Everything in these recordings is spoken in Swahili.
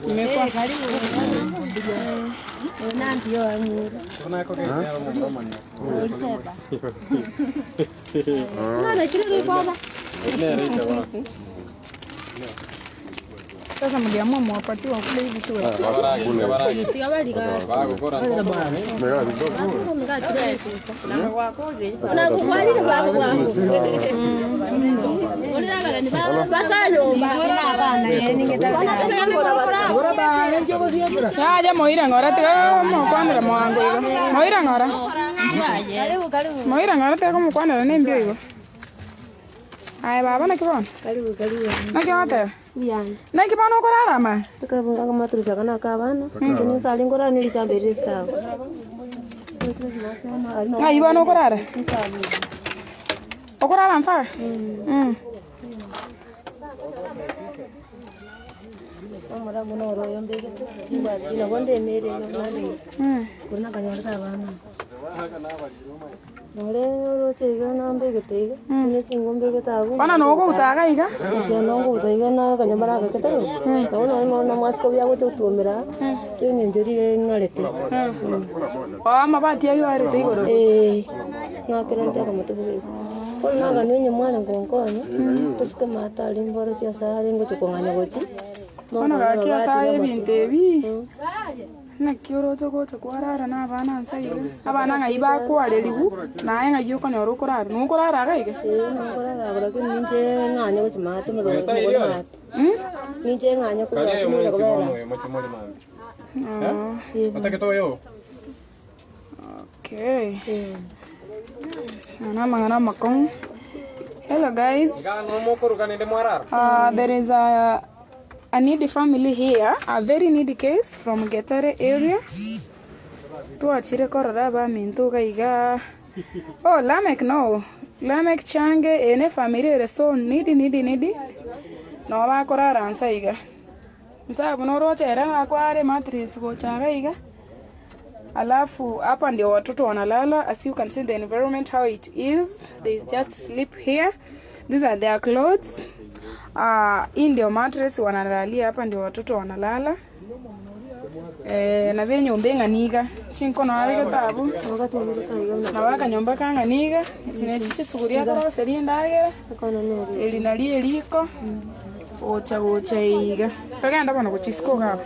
Nimekuwa karibu. Ndio amuru. Nana kile bwana. Sasa mgeamua mwapatie wa kule hivi tu. Ya moira ngora tega mo kwandra mwango igo. Moira ngora. Moira ngora tega mo kwandra ne mbio igo. Ai baba na kibon. Karibu. Na kyote. Bien. Na kibon ko rara ma. Aka matrusa kana kabana. Tuni sali ngora ni lisabere sta. Ai bano ko rara. Ko rara nsa. Amara monoro yombege. Ina gonde mere nani. Kuna kanyar kabana. Nore rochega na mbege tega. Tuni chingombe ketago. Bana no ko utaga iga. Jano ko tega na kanyambara ka ketaro. Tono no na masko bya go tutumira. Sini njuri ngarete. Mabati ayo are tegoro. Na kerante ka mutubuge. Ko na ga nyenye mwana ngonkonya. Tusuke mata limboro kya sare ngo chukonganya gochi. Bana ga kya sare bintebi. Na kioro choko chokwara na bana nsaiga. Abana nga iba kware ligu. Na nga yuko ne orokorara. No korara ga ige. Korara bra ke ninje nganya gochi mata mero. Ninje nganya ko bra ko bra. Okay. Mangana makong. Hello guys. There is a needy family here, a very needy case from Getare area. Tuachire korora ba mintu kaiga. Oh, Lamek no. Lamek change ene family so needy. No ba korara ansaiga. Msa bunoro chera akware matris go changa iga. Alafu hapa ndio watoto wanalala. As you can see the environment how it is. They just sleep here. These are their clothes. Hii ndio mattress wanalalia hapa ndio watoto wanalala. Na vile nyombe nganiga. Chinko na wale kitabu. Na waka nyomba kanga niga. Chinechichi suguria kwa serie ndage. Elinalie liko. Ocha iga. Togenda bana kuchisko gabo.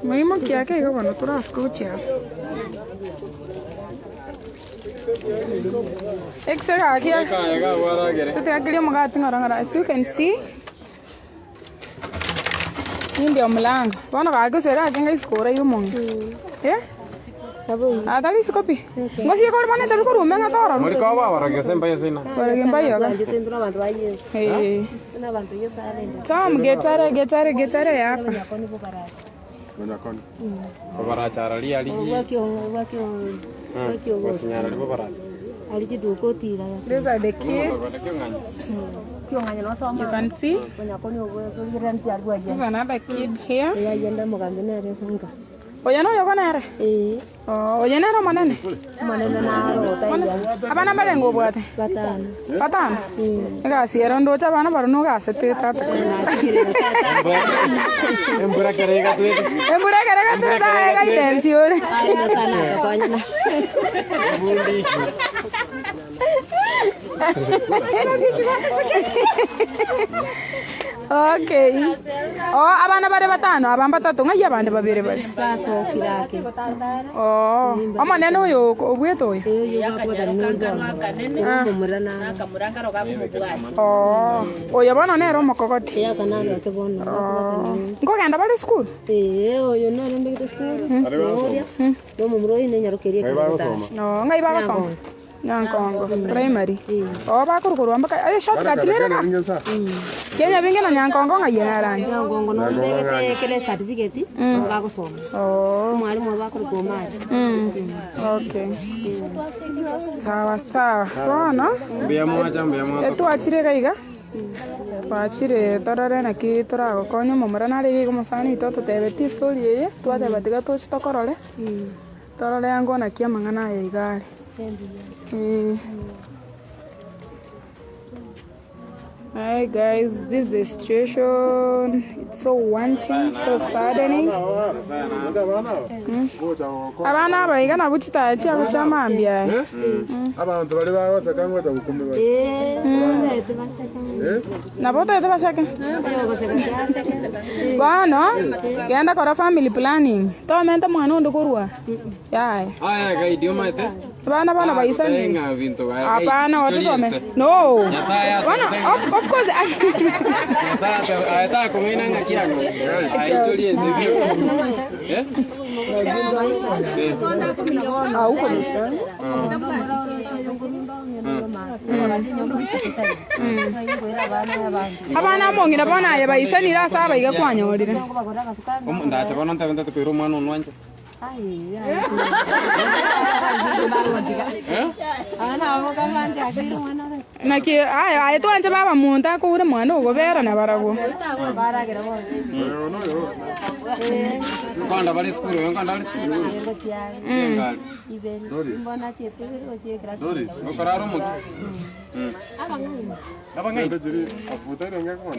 Muhimu kiake iko bana turaskucha. Extra here. So they agree magati ngara. As you can see. Ndio mlango. Bana kago sera akinga iskora yumongi. Adali sikopi. Ngosi ko bana chabi ko rume ngatoro. Muri ko ba wara gesemba yesina. Wara gemba yoga. Tendro bantu bayes. Na bantu yosale. Tom getare hapa. Babaracha ali ali. Wasinyara ali babaracha. Ali jiduko tira. These are the kids. You can see. There's another kid here. Oyano yokonere. Oyenero manene. Manene naro taiya. Abana balengo bwate. Batano. Ega siero ndocha bana baruno gasete tata. Embura kerega tu. Ta ega intensione. Ai na sana kanya. Bundi. Okay. Abana bare batano, abamba batatu ngaya bande babere bare. Paso kirake. Amanene oyo obweto oyo. Yakabata ndo. Murana. Nakamuranga roga mubwati. Oyo bana nero makokoti. Yakanaga ke bono. Ngogenda bali school. Oyo nero mbeke school. No mumroi ne nyarukeria ke. Ngai ba soma. Nyankongo primary. Bakurukuru ambaka shortcut nera. Kenya binge na nyankongo ngayara. Nyankongo no mbeke kele certificate ngakosoma. Mwalimu bakuruko maji. Okay. Sawa. Bona. Mbia moja. Tuachire gaiga. Twachire torare na ki turagokonya mumura nari gumusani toto tebeti story ye twate batiga tuchitokorore. Torare yango na kia mangana ya igari. Hi guys, this is the situation. It's so wanting, so saddening. Abana abaigana buchita chia kuchamambia. Abantu bali bawaza kangweta gukumbe. Nabota ito basaka. Bano, genda kora family planning. To menta mwana ndo kurwa. Yai. Aya ga idioma ite. Bana baisani. Tenga vinto ga. Hapana watoto wame. No. Bana of course. Sasa ata kumina ngakiago. Aitulie zivyo. Uko nisha. Abana mongira bona ya baisani la saba igakwanyorire. Ndacha bona ntavenda tukwira umwana unwanje. Naki aya to anje baba munta ko ure mwana ugobera na barago. Kanda bali skuru, kanda bali skuru. Mbona tietegero tie gracias. Okararo mutu. Abangai. Afuta renga kwa.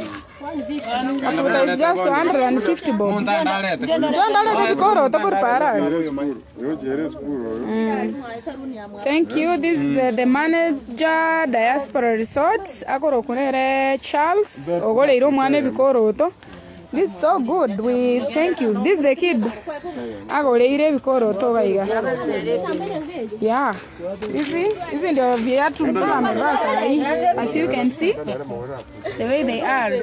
Afuta is just 150 bob. Munta ndalete. John dale bikoro to kurpara. Thank you. This is the manager Diaspora Resorts. Akoro kunere Charles. Ogole iro mwane bikoro to. This is so good. We thank you. This is the kid. Agole ire bikoro to baiga. Yeah. Isn't the viatu mtoto amevaa hii? As you can see, the way they are.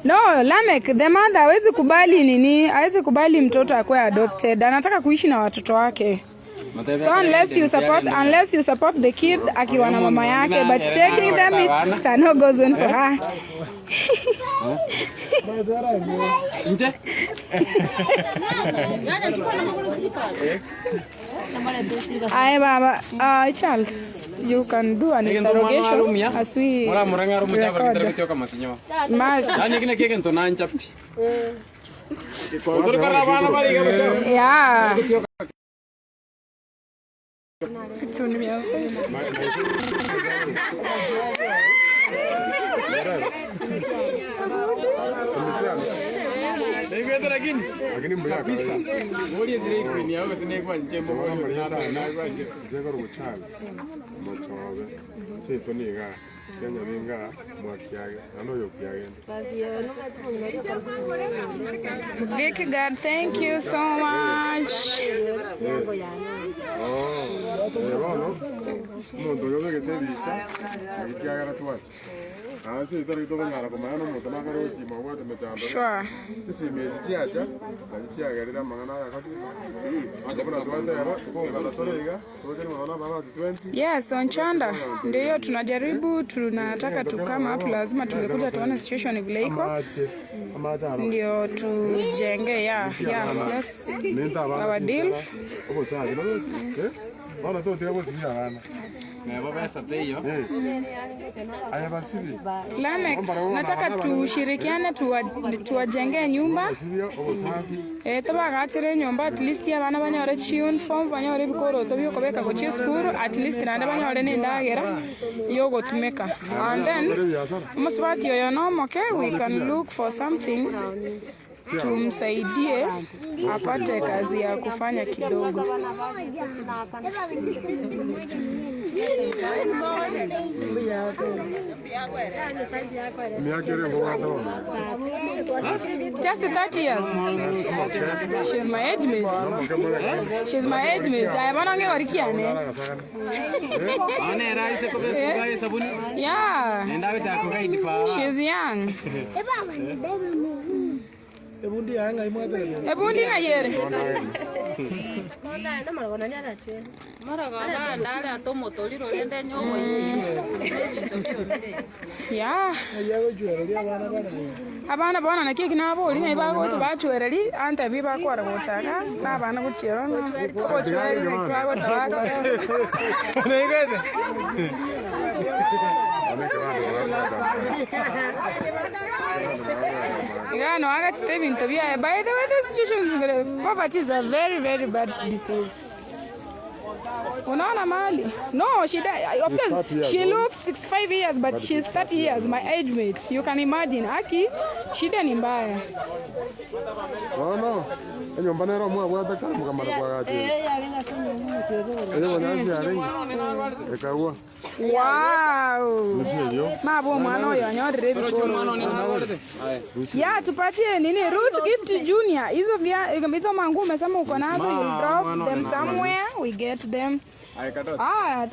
No, Lamek, the mother hawezi kubali nini? Hawezi kubali mtoto akwe adopted. Anataka kuishi na watoto wake. So unless you support the kid akiwa na mama yake, but taking them it's a no goes on for her. Nje? Aye baba, Charles, you can do an interrogation as we record. Yeah. Lakini mbaya kabisa. Ngoli zile kwini yao tinekwa njembo ngoli nada na kwanje. Jega ro Charles. Mochobe. Setoniga. Kenya binga mwakiage. Ando yokiage. Vicky God, thank you so much. Bueno. Mundo yo que te dicha. Yokiage ra tuwa. Ansi tari to ngara ko mano mo tama karo chi mo wa te meta. Sure. Tisi me tiacha. Tiacha garira mangana ya kati. Acha kuna tuanda ya ko ngala sorega. Ko tena mwana baba 20. Yes, on Chanda. Ndio tunajaribu, tunataka tu kama up, lazima tumekuja tuone situation vile iko. Ndio tujenge yes. Our deal. Obo sawa, no? Bana to tega bosi ya bana. Baba sasa hiyo. Aya basibi. Lamek, nataka tushirikiane tuwajenge nyumba. Tabagachere nyumba at least ya bana banyore uniform banyore bikoro to byo kobeka go school at least nande banyore ne ndagera yogo tumeka. And then muswati yo no okay, we can look for something tumsaidie apate kazi ya kufanya kidogo. Just 30 years. She's my age mate. She's my age mate. I want to get orikiane. Yeah. She's young. Ebundi anga imwete. Ebundi ngayere. Mona na maragona nyana chwe. Maragona ndale atomotori rorende nyomo. Yeah. Abana bana na kiki na boli ngai ba go ba chwereri anta bi ba kwara go chaka na bana go chero no go chwereri ne kwa go tawa. Negede. Yeah, no, I got to tell you, by the way, the situation is poverty is a very, very bad disease. Unaona mali? No, of course, she looks 65 years, but she's 30 years, my age mate. You can imagine. Aki, shida ni mbaya. No. Nyumba nero mwa bwata kama mukamara kwa gachi. Ekawa. Wow. Mabo mwana oyo anyorere bikoro. Ya tupatie nini Ruth Gift Junior. Hizo mangu umesema uko nazo, you'll drop them somewhere. We get them.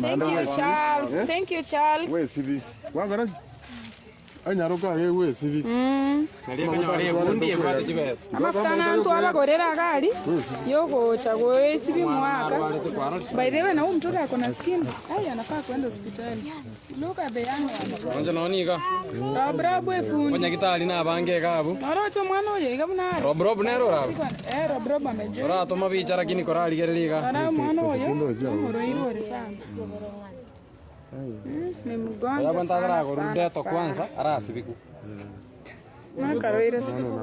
Thank you Charles. Thank you Charles. We sivi. Wangara. Anyaruka yewe sivi. Amafutana ntu abakorera gari yoko chagwe sivi mwaka. By the way na mtoto ako na skin. Anafaa kwenda hospitali. Look at the young one. Onje nonika. Bravo efundi. Onya kitali na bange kabu. Orocho mwana oyo igabuna. Rob nero rabo. Rob amejo. Ora toma bicha lakini korali gereliga. Ana mwana oyo. Moroiro sana. Ni mgonjwa. Ya bantadra gorude to kwanza ara sibiku. Makaroire sibiku.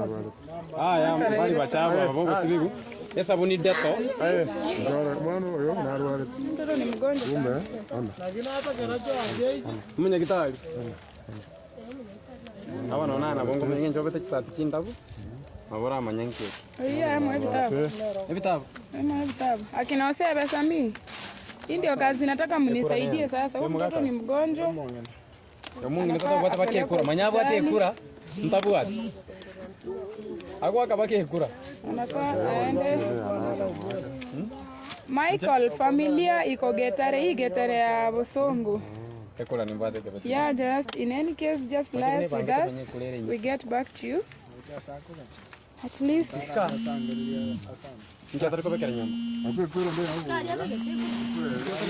Ya bali bachabo babo sibiku. Esa boni deto. Mwana oyo narwale. Mtoto ni mgonjwa sana. Munya kitali. Aba nona bongo mwenye njobete chisati chindabu. Mabora manyanki. Mwe vitabu. Vitabu. Mwe vitabu. Akina Osea pesa mingi. Hii ndio kazi nataka mnisaidie sasa. Huyu mtoto ni mgonjwa. Mungu nitaka bota bakie kura. Manyabo atie kura. Mtabu ati. Agwa kabake kura. Anafaa aende. Michael, familia iko Getare, hii Getare ya Bosongo. Ekura ni mbade kebeti. Yeah, just in any case, just lies with us. We get back to you. At least. Nkiatari ko bekere nyamba. Akwe kura be hawo.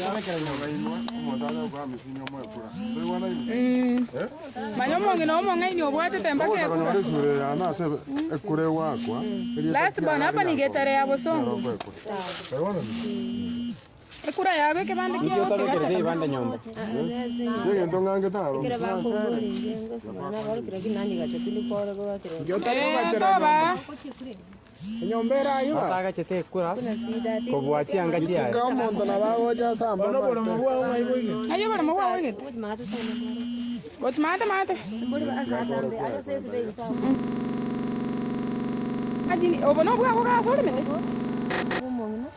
Ya bekere nyamba inwa. Umondaga kwa misinyo mwe kura. Tuli wana hivi. Manyomo ngino omonga inyo bwate tembake ekura. Kana sure ya na se ekure wakwa. Last bana hapa ni Getare ya Bosongo. Ekura yawe kebande kiyo. Nkiatari bande nyamba. Yeye ndongange taro. Toba. Nyombera yo. Ataga chete kura. Ko bwachi angaji ya. Kama ndo na bawo ja samba. Ayo bana mwa wage. What's mate? Ajini obono bwa ko sole me.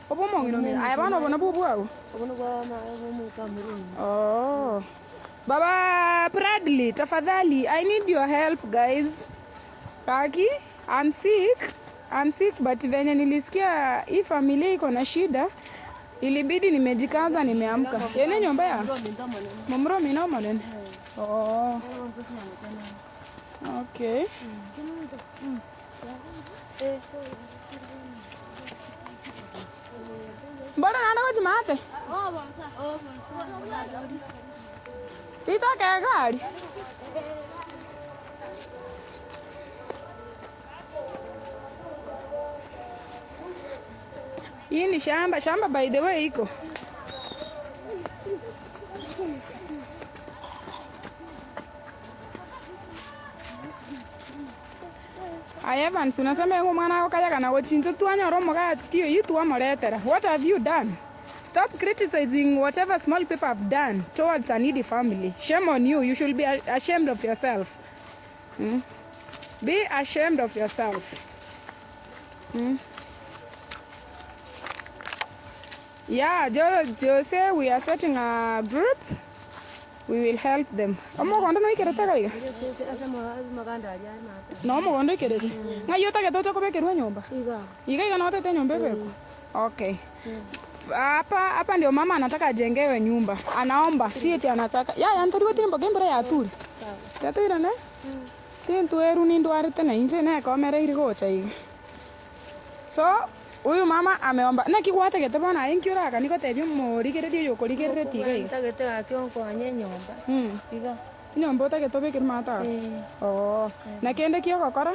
Obomo ngino me. Aya bana obono bu bwa. Obono bwa mu Cameroon. Oh. Baba Bradley, tafadhali, I need your help guys. Kaki, I'm sick but venye nilisikia hii familia iko na shida, ilibidi nimejikaza nimeamka. Yene nyomba ya? Momro mino manen. Oh. Okay. Mbona nana wachi mate? Ita kaya gari? Hii ni shamba by the way iko. Evans, unasema yangu mwana wako kaya kana wachinto tuanya romo kaya kiyo yitu amoretera. What have you done? Stop criticizing whatever small people have done towards a needy family. Shame on you. You should be ashamed of yourself. Be ashamed of yourself. Yeah, Jose, we are setting a group. We will help them. Amo kondo no ikere taka iga. No amo kondo ikere. Ngayo taka toto ko bekerwa nyumba. Iga no tete nyumba beko. Okay. Hapa ndio mama anataka ajengewe nyumba. Anaomba, si eti anataka. Ya ntori timbo gembere ya tuli. Tato ira ne? Tintu eru ni ndwari tena nje na kamera iri gocha iga. So, huyu mama ameomba na kikwate gete bona inkyura ka niko tebyo mori kere dio yoko likere tiga iga. Tagete akionko anye nyomba. Iga. Nyomba utagete bekir mata. Oh. Na kende kiyo kokora?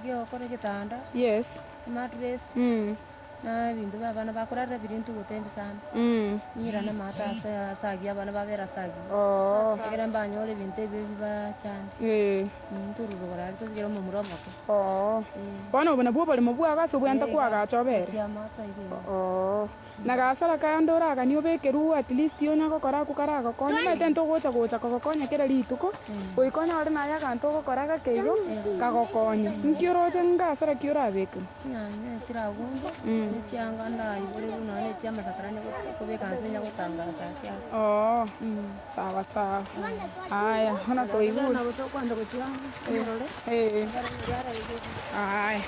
Kiyo kokora kitanda. Yes. Mattress. Na bintu bana bakurara birintu gutembe sana. Nyira na mata sagi abana babera sagi. Oh. Agera mbanyole bintu biba cyane. Nturu rugora ariko gero mu muroma ko. Oh. Bono bona bwo bali mubwa gaso bwenta kwa gachobere. Ya mata ige. Oh. Na gasara ka ndora ga ni obekeru at least yo nyako kora ku kara ga konya na tento gocha ko konya kera lituko. Koi konya ore na ya kanto ko kora ga keigo ka go konya. Nkioro gasara kiora beku. Nyanya chiragundo. Chianga na ibure runo ne chama sakarane ko be kansinya gutangaza kya. Oh. Sawa sawa. Aya, hona to ibu. Na goto kwanda kuchiranga. Aya.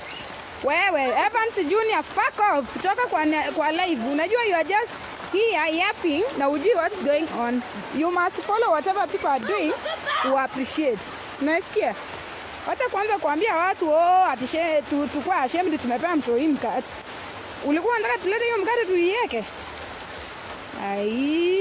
Wewe Evans Junior, fuck off. Toka kwa live. Unajua you are just here yapping na ujui what's going on. You must follow whatever people are doing to appreciate. Unasikia? Wacha kwanza kuambia watu atishe tukua ashamed tumepewa mtoi mkate. Ulikuwa unataka tulete hiyo mkate tuiweke? Ai.